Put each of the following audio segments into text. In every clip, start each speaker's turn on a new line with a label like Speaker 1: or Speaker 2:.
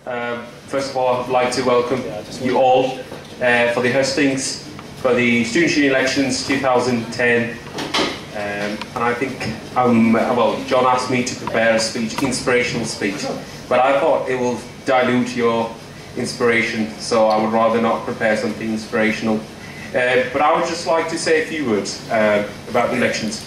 Speaker 1: First of all, I'd like to welcome you all for the hustings for the Students' Union elections 2010. And I think, well, John asked me to prepare a speech, inspirational speech, but I thought it will dilute your inspiration, so I would rather not prepare something inspirational. But I would just like to say a few words about the elections.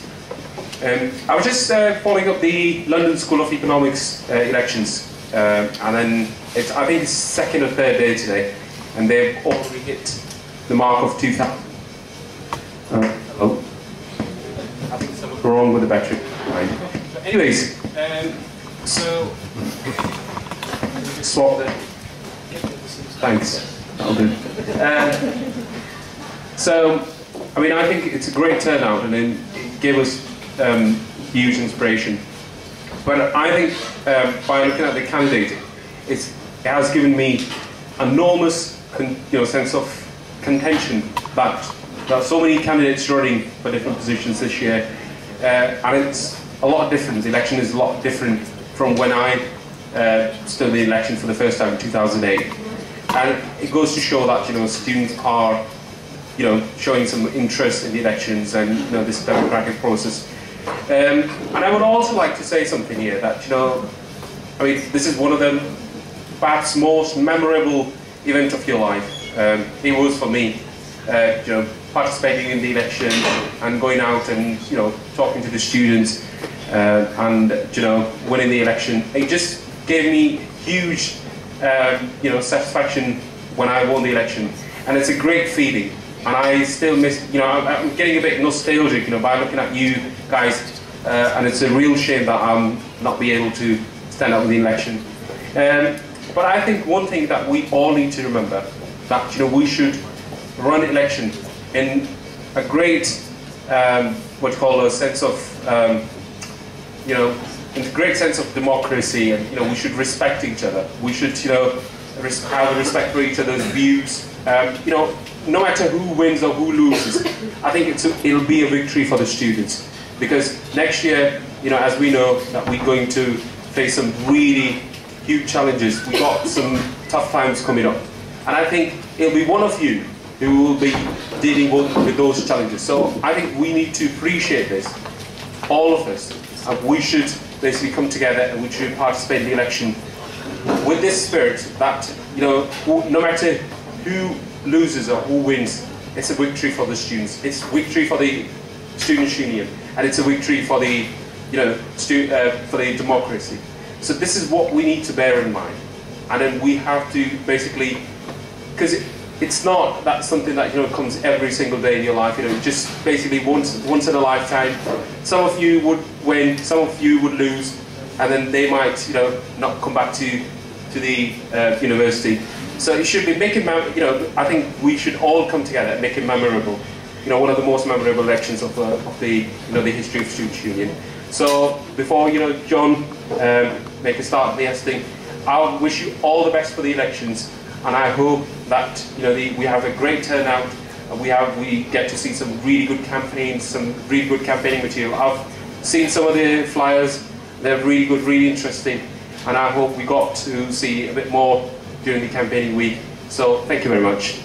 Speaker 1: I was just following up the London School of Economics elections, and then I think it's second or third day today, and they've already hit the mark of 2,000. Hello? I think something's wrong with the battery. Right. But anyways, so swap the. Thanks. That'll do. So, I mean, I think it's a great turnout, and it gave us huge inspiration. But I think by looking at the candidate, it has given me enormous, sense of contention that there are so many candidates running for different positions this year, and it's a lot different. The election is a lot different from when I stood in the election for the first time in 2008, and it goes to show that students are showing some interest in the elections and this democratic process. And I would also like to say something here that I mean, this is one of the perhaps most memorable events of your life. It was for me, participating in the election and going out and talking to the students and winning the election. It just gave me huge satisfaction when I won the election, and it's a great feeling. And I still miss, I'm getting a bit nostalgic, by looking at you guys, and it's a real shame that I'm not be able to stand up in the election. But I think one thing that we all need to remember, that we should run election in a great, what you call a sense of, in a great sense of democracy, and we should respect each other. We should, have respect for each other's views. No matter who wins or who loses, I think it'll be a victory for the students, because next year, as we know, that we're going to face some really huge challenges. We've got some tough times coming up, and I think it'll be one of you who will be dealing with those challenges. So I think we need to appreciate this, all of us, and we should basically come together and we should participate in the election with this spirit that no matter who loses or who wins, it's a victory for the students. It's a victory for the Students' Union, and it's a victory for the for the democracy. So this is what we need to bear in mind, and then we have to basically, because it's not that something that comes every single day in your life. Just basically once in a lifetime. Some of you would win, some of you would lose, and then they might not come back to the university. So it should be making, I think we should all come together and make it memorable. One of the most memorable elections of the history of Students' Union. So before John make a start of the hosting, I wish you all the best for the elections, and I hope that we have a great turnout, and we get to see some really good campaigns, some really good campaigning material. I've seen some of the flyers; they're really good, really interesting, and I hope we got to see a bit more during the campaigning week. So thank you very much.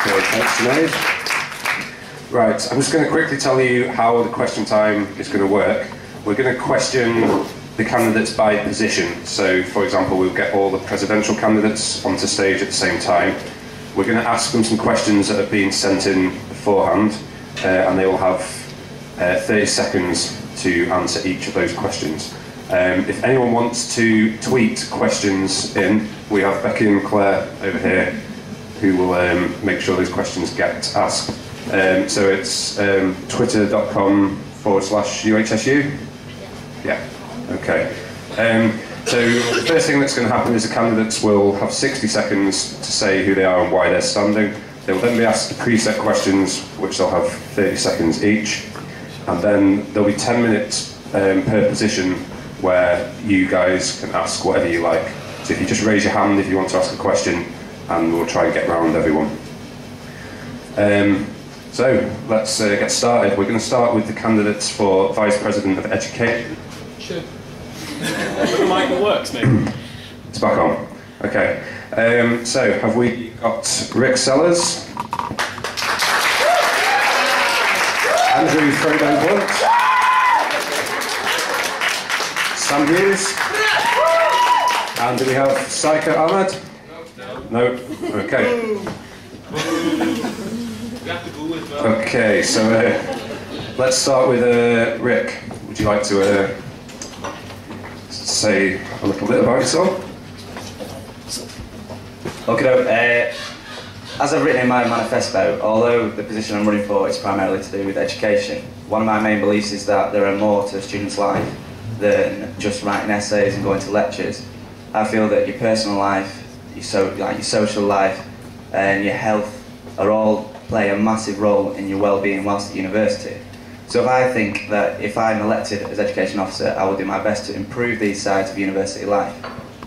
Speaker 2: Okay, thanks, Sinead. Right, I'm just going to quickly tell you how the question time is going to work. We're going to question the candidates by position. So, for example, we'll get all the presidential candidates onto stage at the same time. We're going to ask them some questions that have been sent in beforehand, and they will have 30 seconds to answer each of those questions. If anyone wants to tweet questions in, we have Becky and Claire over here who will make sure those questions get asked. So it's twitter.com/UHSU? Yeah, okay. So the first thing that's going to happen is the candidates will have 60 seconds to say who they are and why they're standing. They will then be asked preset questions, which they'll have 30 seconds each. And then there'll be 10 minutes per position where you guys can ask whatever you like. So if you just raise your hand if you want to ask a question, and we'll try and get round everyone. So let's get started. We're going to start with the candidates for Vice President of Education.
Speaker 3: Sure. The mic works, maybe.
Speaker 2: It's back on. Okay. So, have we got Rick Sellers? Andrew Frodo Blunt? Sam Hughes? And do we have Saika Ahmed? No. Okay. Okay, so let's start with Rick. Would you like to say a little bit about yourself?
Speaker 4: Okay, as I've written in my manifesto, although the position I'm running for is primarily to do with education, one of my main beliefs is that there are more to a student's life than just writing essays and going to lectures. I feel that your personal life, your social life, and your health are all play a massive role in your well-being whilst at university. So if I think that if I'm elected as education officer, I will do my best to improve these sides of university life,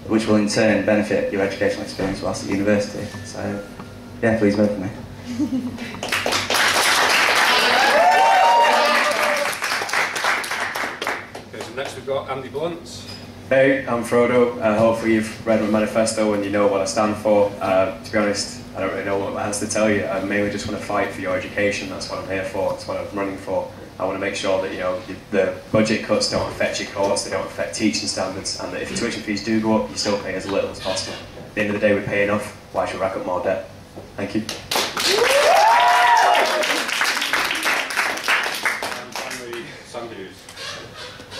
Speaker 4: which will in turn benefit your educational experience whilst at university. So, yeah, please vote for me.
Speaker 2: Okay, so next we've got Andy Blunt.
Speaker 3: Hey, I'm Frodo. Hopefully you've read my manifesto and you know what I stand for. To be honest, I don't really know what else to tell you. I mainly just want to fight for your education. That's what I'm here for. That's what I'm running for. I want to make sure that the budget cuts don't affect your course, they don't affect teaching standards, and that if your tuition fees do go up, you still pay as little as possible. At the end of the day, we pay enough. Why should we rack up more debt? Thank you.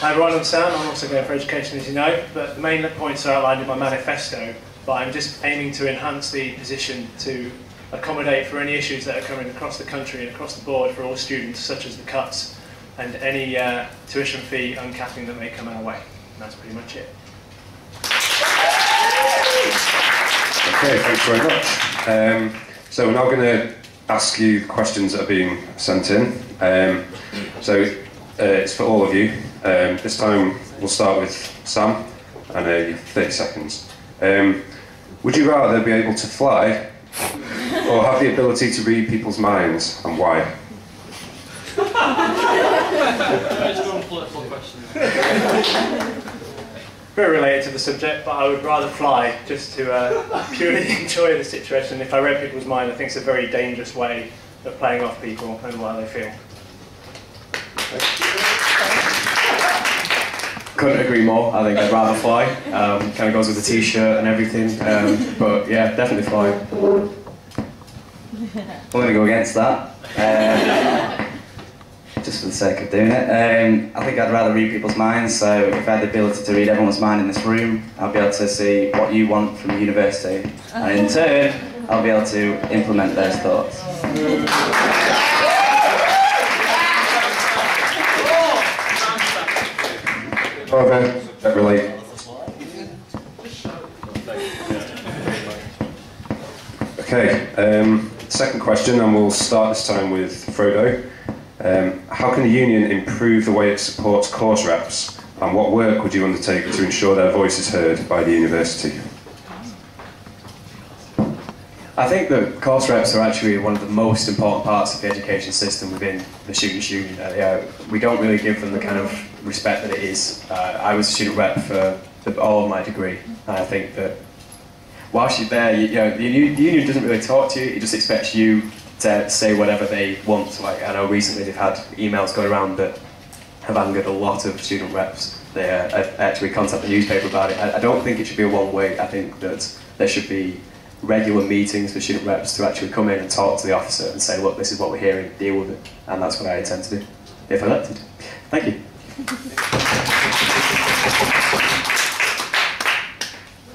Speaker 5: Hi everyone, I'm Sam. I'm also going for education, as you know, but the main points are outlined in my manifesto, but I'm just aiming to enhance the position to accommodate for any issues that are coming across the country and across the board for all students, such as the cuts and any tuition fee uncapping that may come our way. And that's pretty much it.
Speaker 2: Okay, thanks very much. So we're now going to ask you questions that are being sent in. It's for all of you. This time we'll start with Sam, and you have 30 seconds. Would you rather be able to fly or have the ability to read people's minds, and why?
Speaker 5: Very related to the subject, but I would rather fly just to purely enjoy the situation. If I read people's mind, I think it's a very dangerous way of playing off people and what they feel.
Speaker 3: Couldn't agree more. I think I'd rather fly. Kind of goes with the t-shirt and everything. But yeah, definitely fly.
Speaker 4: I'm going to go against that, just for the sake of doing it. I think I'd rather read people's minds, so if I had the ability to read everyone's mind in this room, I'll be able to see what you want from the university, and in turn, I'll be able to implement those thoughts.
Speaker 2: However, that really. Okay, second question, and we'll start this time with Frodo. How can the union improve the way it supports course reps, and what work would you undertake to ensure their voice is heard by the university?
Speaker 3: I think that course reps are actually one of the most important parts of the education system within the Students' Union. We don't really give them the kind of respect that it is. I was a student rep for all of my degree, and I think that whilst you're there, the union doesn't really talk to you. It just expects you to say whatever they want. Like, I know recently they've had emails going around that have angered a lot of student reps. They actually contact the newspaper about it. I don't think it should be a one-way. I think that there should be regular meetings for student reps to actually come in and talk to the officer and say, look, this is what we're hearing, deal with it. And that's what I intend to do, if elected. Thank you.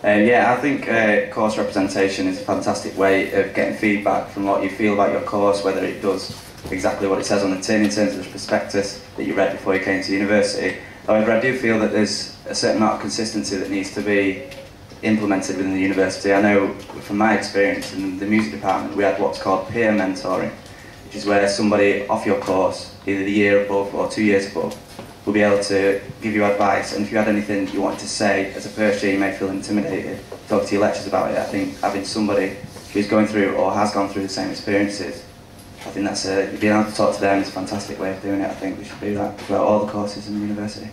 Speaker 4: Yeah, I think course representation is a fantastic way of getting feedback from what you feel about your course, whether it does exactly what it says on the tin in terms of the prospectus that you read before you came to university. However, I do feel that there's a certain amount of consistency that needs to be implemented within the university. I know from my experience in the music department, we had what's called peer mentoring, which is where somebody off your course, either the year above or 2 years above, will be able to give you advice, and if you had anything you wanted to say as a first year, you may feel intimidated, talk to your lecturers about it. I think having somebody who's going through or has gone through the same experiences, I think that's being able to talk to them is a fantastic way of doing it. I think we should do that throughout all the courses in the university.